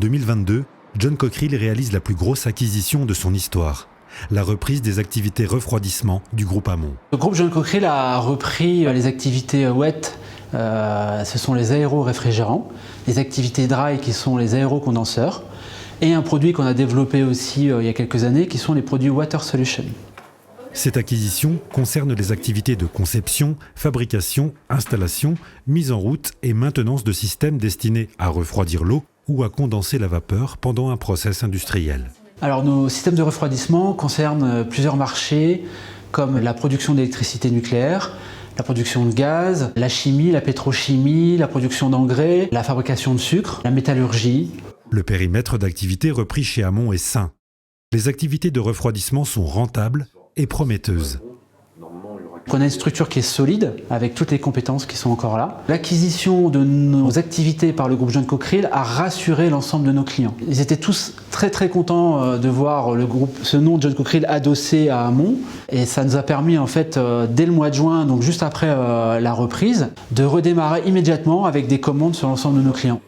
En 2022, John Cockerill réalise la plus grosse acquisition de son histoire, la reprise des activités refroidissement du groupe Hamon. Le groupe John Cockerill a repris les activités wet, ce sont les aéro-réfrigérants, les activités dry qui sont les aérocondenseurs, et un produit qu'on a développé aussi il y a quelques années qui sont les produits Water Solution. Cette acquisition concerne les activités de conception, fabrication, installation, mise en route et maintenance de systèmes destinés à refroidir l'eau ou à condenser la vapeur pendant un process industriel. Alors nos systèmes de refroidissement concernent plusieurs marchés comme la production d'électricité nucléaire, la production de gaz, la chimie, la pétrochimie, la production d'engrais, la fabrication de sucre, la métallurgie. Le périmètre d'activité repris chez Hamon est sain. Les activités de refroidissement sont rentables et prometteuses. On a une structure qui est solide, avec toutes les compétences qui sont encore là. L'acquisition de nos activités par le groupe John Cockerill a rassuré l'ensemble de nos clients. Ils étaient tous très contents de voir ce nom John Cockerill adossé à Hamon. Et ça nous a permis en fait, dès le mois de juin, donc juste après la reprise, de redémarrer immédiatement avec des commandes sur l'ensemble de nos clients.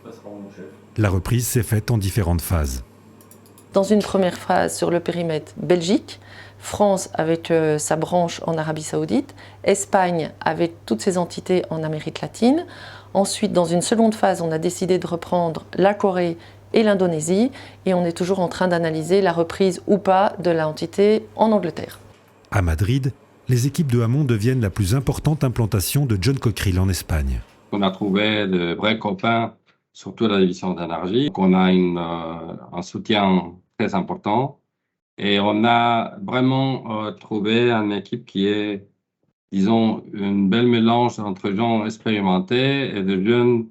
La reprise s'est faite en différentes phases. Dans une première phase sur le périmètre Belgique, France avec sa branche en Arabie Saoudite, Espagne avec toutes ses entités en Amérique latine. Ensuite, dans une seconde phase, on a décidé de reprendre la Corée et l'Indonésie et on est toujours en train d'analyser la reprise ou pas de l'entité en Angleterre. À Madrid, les équipes de Hamon deviennent la plus importante implantation de John Cockerill en Espagne. On a trouvé de vrais copains, surtout la division d'énergie. On a un soutien très important. Et on a vraiment trouvé une équipe qui est, disons, un bel mélange entre gens expérimentés et de jeunes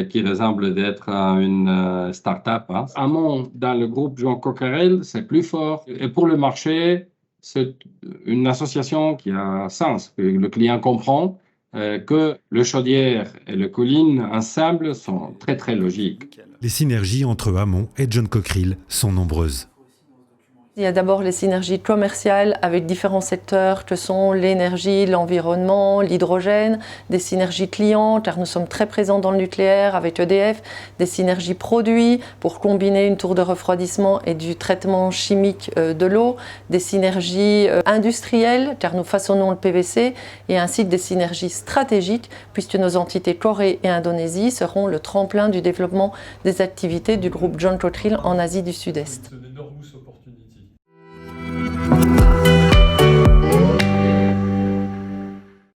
qui ressemblent d'être une start-up. Hamon, dans le groupe John Cockerill, c'est plus fort. Et pour le marché, c'est une association qui a sens, que le client comprend que le chaudière et le cooling ensemble sont très logiques. Les synergies entre Hamon et John Cockerill sont nombreuses. Il y a d'abord les synergies commerciales avec différents secteurs que sont l'énergie, l'environnement, l'hydrogène, des synergies clients car nous sommes très présents dans le nucléaire avec EDF, des synergies produits pour combiner une tour de refroidissement et du traitement chimique de l'eau, des synergies industrielles car nous façonnons le PVC et ainsi que des synergies stratégiques puisque nos entités Corée et Indonésie seront le tremplin du développement des activités du groupe John Cockerill en Asie du Sud-Est.